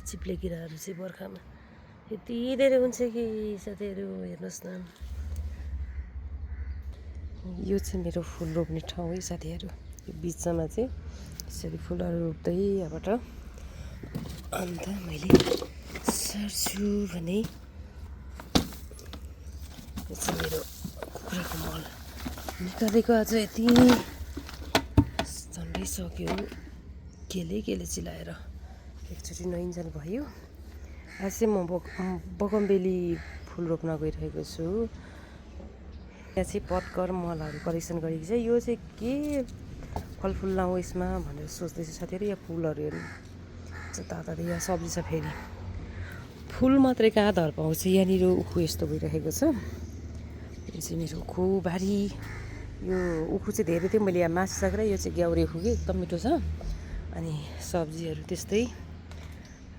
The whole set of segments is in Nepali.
चिप्ले किराहरू चाहिँ बर्खामा यति धेरै हुन्छ कि साथीहरू हेर्नुहोस् न। यो चाहिँ मेरो फुल रोप्ने ठाउँ है साथीहरू। यो बिचमा चाहिँ यसरी फुलहरू रोप्दै यहाँबाट अन्त मैले सर्छु भने यो चाहिँ मेरो कुखुराको मल निकालेको आज यति झन्डै सक्यो। केले चिलाएर एकचोटि नइन्जल भयो। आज चाहिँ म बगमबेली फुल रोप्न गइरहेको छु। यहाँ चाहिँ पटकर मलहरू कलेक्सन गरेको छ। यो चाहिँ के फलफुल लाउँ यसमा भनेर सोच्दैछु साथीहरू। यहाँ फुलहरू हेर्नु ताता यहाँ सब्जी छ। फेरि फुल मात्रै कहाँ धर पाउँछ। यहाँनिर उखु यस्तो भइरहेको छ। यो चाहिँ मेरो उखु बारी। यो उखु चाहिँ धेरै थियो। मैले यहाँ मासु सकेर यो चाहिँ ग्याउरे उखु कि एकदम मिठो छ। अनि सब्जीहरू त्यस्तै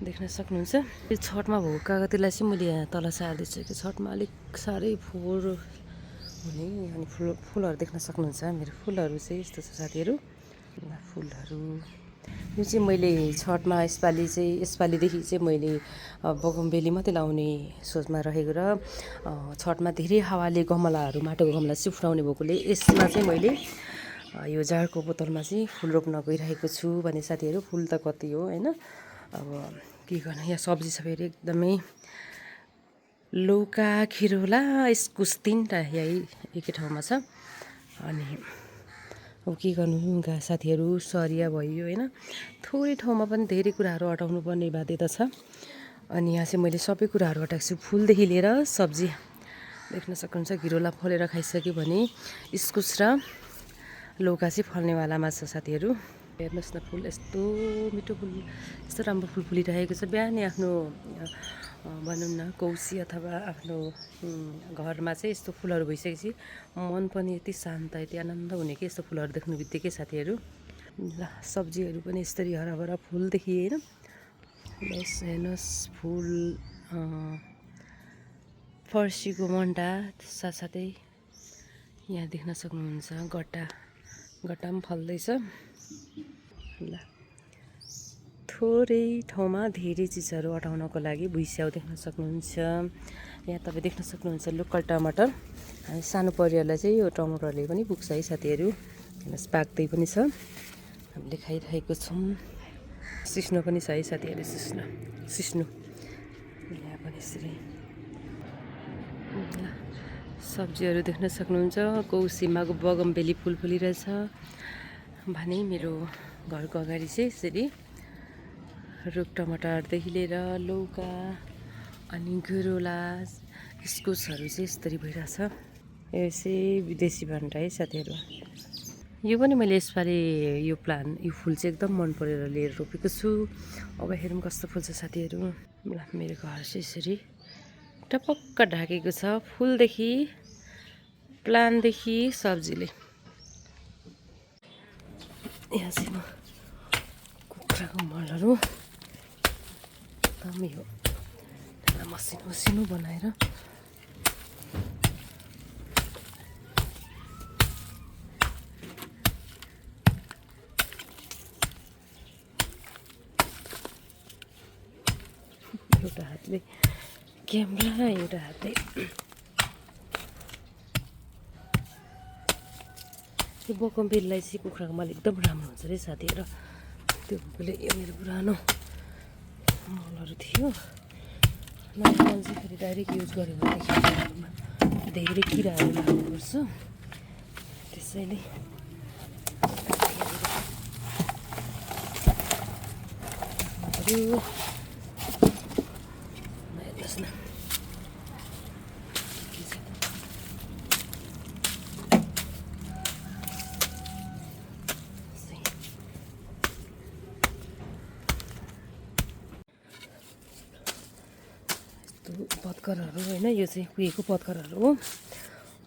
देख्न सक्नुहुन्छ। यो छठमा भएको कागतीलाई चाहिँ मैले यहाँ तल सार्दैछु कि छठमा अलिक साह्रै फोहोर हुने। अनि फुलहरू देख्न सक्नुहुन्छ। मेरो फुलहरू चाहिँ यस्तो छ साथीहरू। फुलहरू यो चाहिँ मैले छठमा यसपालिदेखि चाहिँ मैले बगमबेली मात्रै लाउने सोचमा रहेको र छठमा धेरै हावाले गमलाहरू माटोको गमला चाहिँ फुटाउने भएकोले यसमा चाहिँ मैले यो जारको बोतलमा चाहिँ फुल रोप्न गइरहेको छु भने साथीहरू। फुल त कति हो होइन। अब के गर्नु। यहाँ सब्जी छ फेरि एकदमै लौका खिरोला इस्कुस तिनवटा यही एकै ठाउँमा छ। अनि अब के गर्नु साथीहरू। सरिया भयो होइन। थोरै ठाउँमा पनि धेरै कुराहरू हटाउनु पर्ने बाध्यता छ। अनि यहाँ चाहिँ मैले सबै कुराहरू हटाएको छु। फुलदेखि लिएर सब्जी देख्न सक्नुहुन्छ। घिरोला फलेर खाइसक्यो भने इस्कुस र लौका चाहिँ फल्नेवालामा छ साथीहरू। हेर्नुहोस् न फुल यस्तो मिठो फुल यस्तो राम्रो फुल फुलिरहेको छ। बिहानै आफ्नो भनौँ न कौसी अथवा आफ्नो घरमा चाहिँ यस्तो फुलहरू भइसकेपछि मन पनि यति शान्त यति आनन्द हुने कि यस्तो फुलहरू देख्नु बित्तिकै साथीहरू। ल सब्जीहरू पनि यसरी हराभरा फुलदेखि होइन। बस हेर्नुहोस् फुल फर्सीको मन्टा साथसाथै यहाँ देख्न सक्नुहुन्छ गट्टा पनि फल्दैछ। ल थोरै ठाउँमा धेरै चिजहरू हटाउनको लागि भुइँस्याउ देख्न सक्नुहुन्छ। यहाँ तपाईँ देख्न सक्नुहुन्छ लोकल टमाटर। हामी सानो परिवारलाई चाहिँ यो टमाटरले पनि पुग्छ है साथीहरू। हेर्नुहोस् पाक्दै पनि छ। हामीले खाइरहेको छौँ। सिस्नो पनि छ है साथीहरू। सिस्नो यहाँ पनि यसरी सब्जीहरू देख्न सक्नुहुन्छ। कौसीमा बगमबेली फुल फुलिरहेछ भने मेरो घरको अगाडि चाहिँ यसरी रुख टमाटरदेखि लिएर लौका अनि घिरोला इस्कुसहरू चाहिँ यसरी भइरहेछ। यो चाहिँ विदेशी भन्टा है साथीहरू। यो पनि मैले यसपालि यो फुल चाहिँ एकदम मन परेर लिएर रोपेको छु। अब हेरौँ कस्तो फुल्छ साथीहरू। ल मेरो घर चाहिँ यसरी टपक्क ढाकेको छ फुलदेखि प्लान्टदेखि सब्जीले। यहाँ चाहिँ म कुखुराको मलहरू एकदमै हो मसिनो बनाएर एउटा हातले क्यामेरा एउटा हातले यो बगमबेलीलाई चाहिँ कुखुराको मल एकदम राम्रो हुन्छ अरे साथीहरू। त्यो भएकोले यो मेरो पुरानो मलहरू थियो। नयाँ मल चाहिँ फेरि डाइरेक्ट युज गऱ्यो भनेदेखि धेरै किराहरू लाग्नुपर्छ। त्यसैले हेर्नुहोस् न पत्करहरू होइन। यो चाहिँ कुहिएको पत्करहरू हो।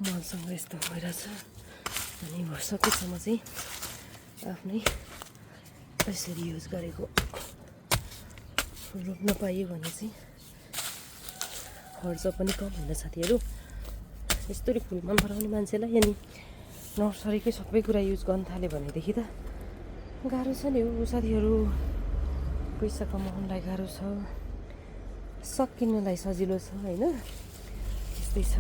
मलसँग यस्तो भइरहेछ। अनि सकेसम्म चाहिँ आफ्नै यसरी युज गरेको रोप्न पाइयो भने चाहिँ खर्च पनि कम हुन्छ साथीहरू। यस्तरी फुल मन पराउने मान्छेलाई अनि नर्सरीकै सबै कुरा युज गर्न थाल्यो भनेदेखि त गाह्रो छ नि हो साथीहरू। पैसा कमाउनलाई गाह्रो छ, सकिनलाई सजिलो छ होइन, त्यस्तै छ।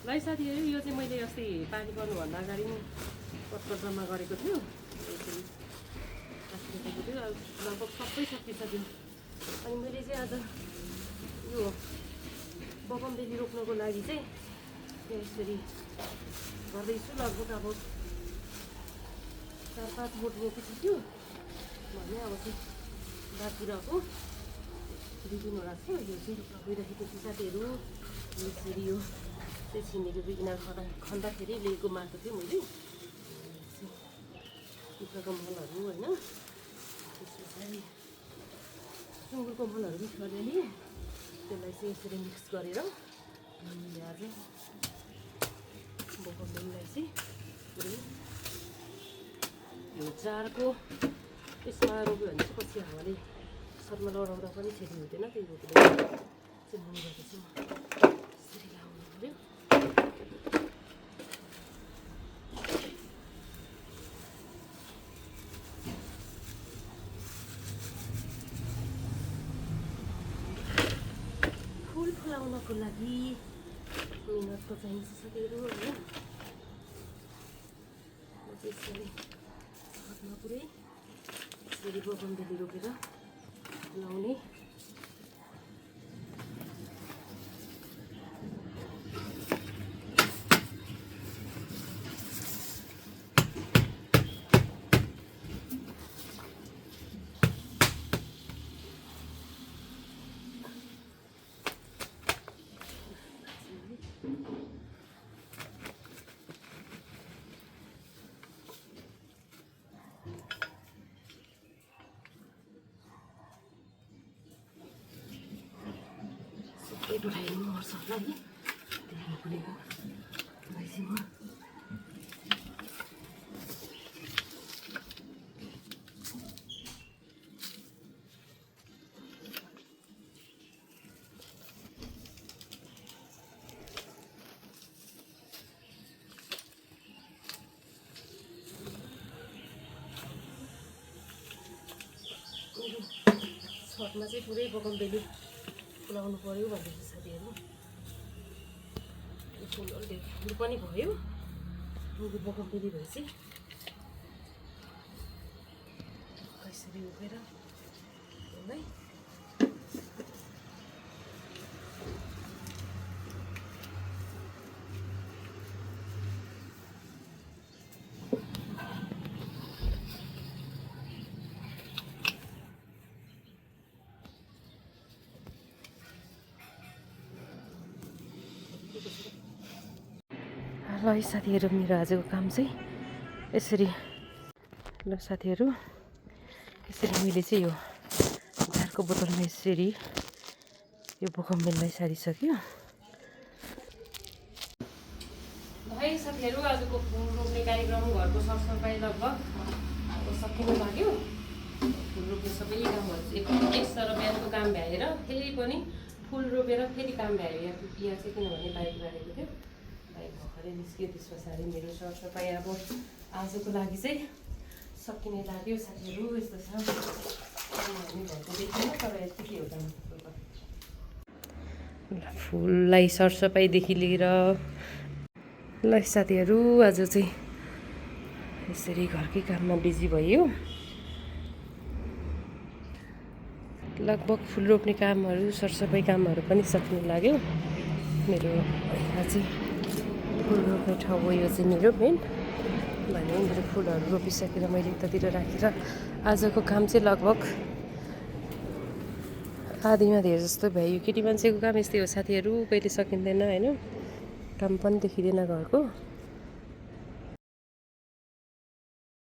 ल साथीहरू, यो चाहिँ मैले अस्ति पानी पर्नुभन्दा अगाडि नै पत्कर जम्मा गरेको थियो, लगभग सबै सकिसक्यो। अनि मैले चाहिँ आज यो बगमबेली रोप्नको लागि चाहिँ यसरी गर्दैछु। लगभग अब 4-5 बोट रोपिसक्यो भने अब चाहिँ बाँकी रहेको 2-3वटा छ। यो चाहिँ गइरहेको छु साथीहरू। यसरी यो चाहिँ छिमेकीको किनार खन्दाखेरि लिएको माटो थियो मैले, कुखुराको मलहरू होइन, त्यस पछाडि सुँगुरको मलहरू मिक्स गरेर लिएँ। त्यसलाई चाहिँ यसरी मिक्स गरेर हामीले आज बगमबेलीलाई चाहिँ यो जारको यसमा रोप्यो भने चाहिँ पछि हावाले सरमा लडाउँदा पनि क्षति हुँदैन। त्यही रोपेर चाहिँ मुनिबाट चाहिँ यसरी लाउनु पऱ्यो। फुल फुलाउनको लागि मिहिनेत त चाहिन्छ साथीहरू होइन। यसरी छतमा पुरै यसरी बगमबेली रोपेर फुलाउने। सबै डुलाइदिनु पर्छ होला नि, त्यही फुलेको चाहिँ म छतमा चाहिँ पुरै बगमबेली फुलाउनु पऱ्यो भन्दैछ साथीहरू। यो फुल पनि भयो, फुल बगमबेली भएपछि यसरी उठेर त्यसलाई ल साथीहरू, मेरो आजको काम चाहिँ यसरी। ल साथीहरू, यसरी मैले चाहिँ यो झारको बोतलमा यसरी यो बगमबेलीलाई सारिसक्यो। है साथीहरू, आजको फुल रोप्ने कार्यक्रम घरको सरसफाइ लगभग अब सकिनु लाग्यो। फुल रोप्ने सबै कामहरू एक सर बिहानको काम भ्याएर फेरि पनि फुल रोपेर फेरि काम भ्यायो। यहाँ चाहिँ किनभने बाइक गाडेको थियो, बाइक भर्खरै निस्क्यो। त्यस पछाडि मेरो सरसफाइ अब आजको लागि चाहिँ सकिने लाग्यो साथीहरू। यस्तो छ घरको देखिन, तर यतिकै हो त। फुललाई सरसफाइदेखि लिएर ल साथीहरू, आज चाहिँ यसरी घरकै काममा बिजी भयो। लगभग फुल रोप्ने कामहरू, सरसफाइ कामहरू पनि सक्नु लाग्यो। मेरो यहाँ चाहिँ फुल रोप्ने ठाउँ हो, यो चाहिँ मेरो मेन भने मेरो फुलहरू रोपिसकेर मैले यतातिर राखेर आजको काम चाहिँ लगभग आधीमा धेर जस्तो भयो। केटी मान्छेको काम यस्तै हो साथीहरू, कहिले सकिँदैन होइन, काम पनि देखिँदैन घरको।